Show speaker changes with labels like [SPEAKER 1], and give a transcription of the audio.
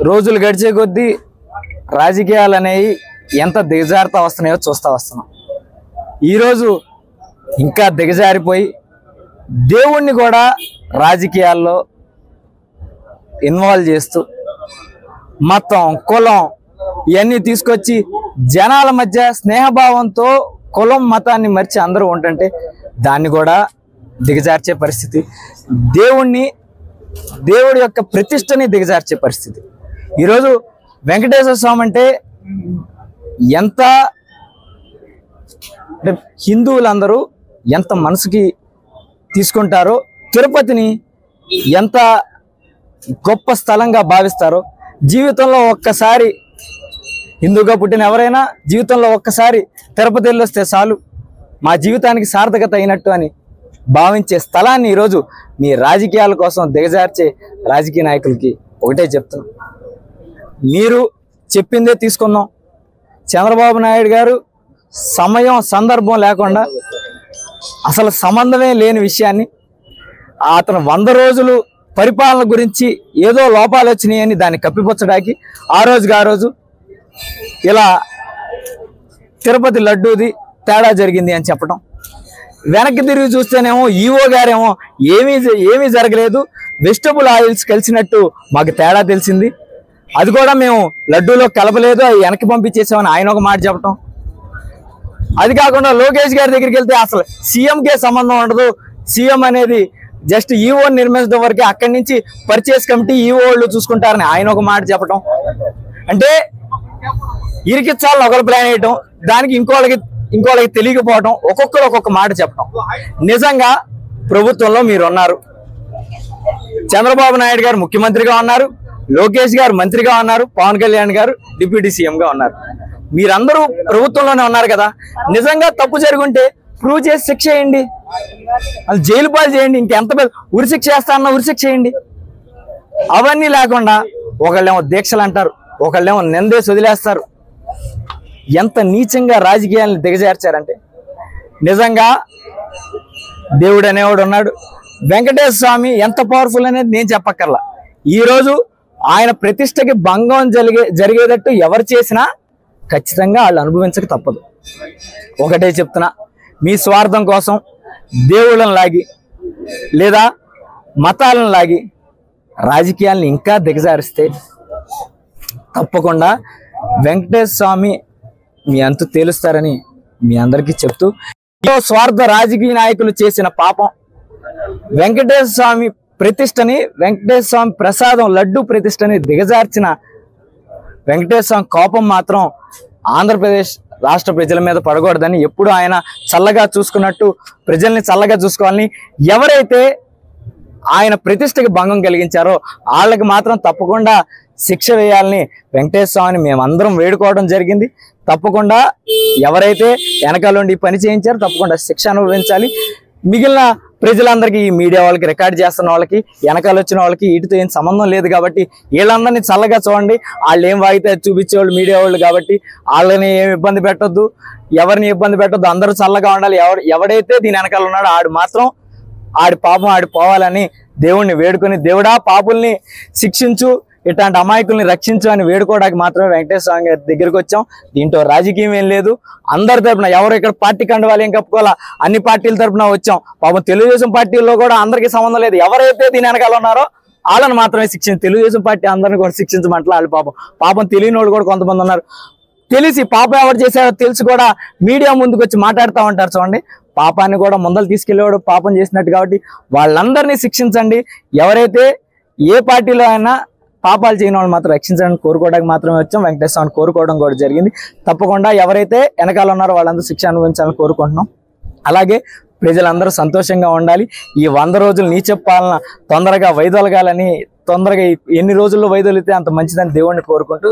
[SPEAKER 1] రోజులు గడిచే కొద్దీ రాజకీయాలు అనేవి ఎంత దిగజారుతా వస్తున్నాయో చూస్తూ వస్తున్నాం. ఈరోజు ఇంకా దిగజారిపోయి దేవుణ్ణి కూడా రాజకీయాల్లో ఇన్వాల్వ్ చేస్తూ మతం కులం ఇవన్నీ తీసుకొచ్చి జనాల మధ్య స్నేహభావంతో కులం మతాన్ని మర్చి అందరూ ఉంటుంటే దాన్ని కూడా దిగజార్చే పరిస్థితి, దేవుడి యొక్క ప్రతిష్టని దిగజార్చే పరిస్థితి. ఈరోజు వెంకటేశ్వర స్వామి అంటే ఎంత హిందువులందరూ ఎంత మనసుకి తీసుకుంటారో, తిరుపతిని ఎంత గొప్ప స్థలంగా భావిస్తారో, జీవితంలో ఒక్కసారి హిందూగా పుట్టిన ఎవరైనా జీవితంలో ఒక్కసారి తిరుపతి వెళ్ళొస్తే చాలు మా జీవితానికి సార్థకత అయినట్టు అని భావించే స్థలాన్ని ఈరోజు మీ రాజకీయాల కోసం దిగజార్చే రాజకీయ నాయకులకి ఒకటే చెప్తున్నాం, మీరు చెప్పిందే తీసుకుందాం. చంద్రబాబు నాయుడు గారు సమయం సందర్భం లేకుండా అసలు సంబంధమే లేని విషయాన్ని అతను 100 రోజులు పరిపాలన గురించి ఏదో లోపాలు వచ్చినాయని దాన్ని కప్పిపుచ్చడానికి ఆ రోజు ఇలా తిరుపతి లడ్డూది తేడా జరిగింది అని చెప్పడం, వెనక్కి తిరిగి చూస్తేనేమో ఈవో గారేమో ఏమీ జరగలేదు, వెజిటబుల్ ఆయిల్స్ కలిసినట్టు మాకు తేడా తెలిసింది, అది కూడా మేము లడ్డూలో కలపలేదు, అవి వెనక్కి పంపించేసామని ఆయన ఒక మాట చెప్పడం. అది కాకుండా లోకేష్ గారి దగ్గరికి వెళ్తే అసలు సీఎంకే సంబంధం ఉండదు, సీఎం అనేది జస్ట్ ఈవో నిర్మించడం వరకే, అక్కడి నుంచి పర్చేస్ కమిటీ ఈవో వాళ్ళు చూసుకుంటారని ఆయన ఒక మాట చెప్పడం. అంటే ఇరికిచ్చాలని ఒకరు ప్లాన్ వేయటం, దానికి ఇంకోళ్ళకి తెలియకపోవడం, ఒక్కొక్కరు ఒక్కొక్క మాట చెప్పడం. నిజంగా ప్రభుత్వంలో మీరు ఉన్నారు, చంద్రబాబు నాయుడు గారు ముఖ్యమంత్రిగా ఉన్నారు, లోకేష్ గారు మంత్రిగా ఉన్నారు, పవన్ కళ్యాణ్ గారు డిప్యూటీ సీఎంగా ఉన్నారు, మీరందరూ ప్రభుత్వంలోనే ఉన్నారు కదా. నిజంగా తప్పు జరుగుంటే ప్రూవ్ చేసి శిక్ష చేయండి, అది జైలు పాలు చేయండి, ఇంకెంత ఉరిశిక్ష చేస్తారన్నా ఉరిశిక్ష చేయండి. అవన్నీ లేకుండా ఒకళ్ళేమో దీక్షలు అంటారు, ఒకళ్ళేమో నిందేసి వదిలేస్తారు. ఎంత నీచంగా రాజకీయాలను దిగజార్చారంటే నిజంగా దేవుడు అనేవాడు ఉన్నాడు. వెంకటేశ్వర స్వామి ఎంత పవర్ఫుల్ అనేది నేను చెప్పక్కర్లా. ఈరోజు ఆయన ప్రతిష్టకి భంగం జరిగేటట్టు ఎవరు చేసినా ఖచ్చితంగా వాళ్ళు అనుభవించక తప్పదు. ఒకటే చెప్తున్నా, మీ స్వార్థం కోసం దేవుళ్ళని లాగి లేదా మతాలను లాగి రాజకీయాలను ఇంకా దిగజారిస్తే తప్పకుండా వెంకటేశ్వర స్వామి మీ అంతు తేలుస్తారని మీ అందరికీ చెప్తూ, స్వార్థ రాజకీయ నాయకులు చేసిన పాపం వెంకటేశ్వర స్వామి ప్రతిష్టని, వెంకటేశ్వర స్వామి ప్రసాదం లడ్డు ప్రతిష్టని దిగజార్చిన వెంకటేశ్వర స్వామి కోపం మాత్రం ఆంధ్రప్రదేశ్ రాష్ట్ర ప్రజల మీద పడకూడదని, ఎప్పుడు ఆయన చల్లగా చూసుకున్నట్టు ప్రజల్ని చల్లగా చూసుకోవాలని, ఎవరైతే ఆయన ప్రతిష్టకి భంగం కలిగించారో వాళ్ళకి మాత్రం తప్పకుండా శిక్ష వేయాలని వెంకటేశ్వర స్వామిని మేమందరం వేడుకోవడం జరిగింది. తప్పకుండా ఎవరైతే వెనకాలండి ఈ పని చేయించారో తప్పకుండా శిక్ష అనుభవించాలి. మిగిలిన ప్రజలందరికీ, ఈ మీడియా వాళ్ళకి, రికార్డ్ చేస్తున్న వాళ్ళకి, వెనకాల వచ్చిన వాళ్ళకి వీటితో ఏం సంబంధం లేదు కాబట్టి వీళ్ళందరినీ చల్లగా చూడండి. వాళ్ళు ఏం వాగితే చూపించేవాళ్ళు మీడియా వాళ్ళు కాబట్టి వాళ్ళని ఏమి ఇబ్బంది పెట్టొద్దు, ఎవరిని ఇబ్బంది పెట్టొద్దు. అందరూ చల్లగా ఉండాలి. ఎవడైతే దీని వెనకాల ఉన్నాడో ఆడు మాత్రం ఆడి పాపం ఆడి పోవాలని దేవుణ్ణి వేడుకొని, దేవుడా పాపుల్ని శిక్షించు, ఇట్లాంటి అమాయకుల్ని రక్షించు అని వేడుకోవడానికి మాత్రమే వెంకటేశ్వర స్వామి గారి దగ్గరికి వచ్చాం. దీంట్లో రాజకీయం ఏం లేదు. అందరి తరపున, ఎవరు ఇక్కడ పార్టీ కండువాలి ఏం కప్పుకోవాలా, అన్ని పార్టీల తరపున వచ్చాం. పాపం తెలుగుదేశం పార్టీల్లో కూడా అందరికీ సంబంధం లేదు. ఎవరైతే దీని వెనకాల ఉన్నారో వాళ్ళని మాత్రమే శిక్షించి, తెలుగుదేశం పార్టీ అందరిని కూడా శిక్షించమంటే వాళ్ళు పాపం తెలియని వాళ్ళు కూడా కొంతమంది ఉన్నారు. తెలిసి పాపం ఎవరు చేశారో తెలిసి కూడా మీడియా ముందుకు వచ్చి మాట్లాడుతూ ఉంటారు. చూడండి, పాపాన్ని కూడా ముందలు తీసుకెళ్లేవాడు పాపం చేసినట్టు. కాబట్టి వాళ్ళందరినీ శిక్షించండి. ఎవరైతే ఏ పార్టీలో అయినా పాపాలు చేయని వాళ్ళు మాత్రం రక్షించడానికి కోరుకోవడానికి మాత్రమే వచ్చాం. వెంకటేశ్వర స్వామిని కోరుకోవడం కూడా జరిగింది. తప్పకుండా ఎవరైతే వెనకాల ఉన్నారో వాళ్ళందరూ శిక్ష అనుభవించాలని కోరుకుంటున్నాం. అలాగే ప్రజలందరూ సంతోషంగా ఉండాలి. ఈ 100 రోజులు నీచ పాలన తొందరగా వైదొలగాలని, తొందరగా ఎన్ని రోజుల్లో వైదొలితే అంత మంచిదని దేవుణ్ణి కోరుకుంటూ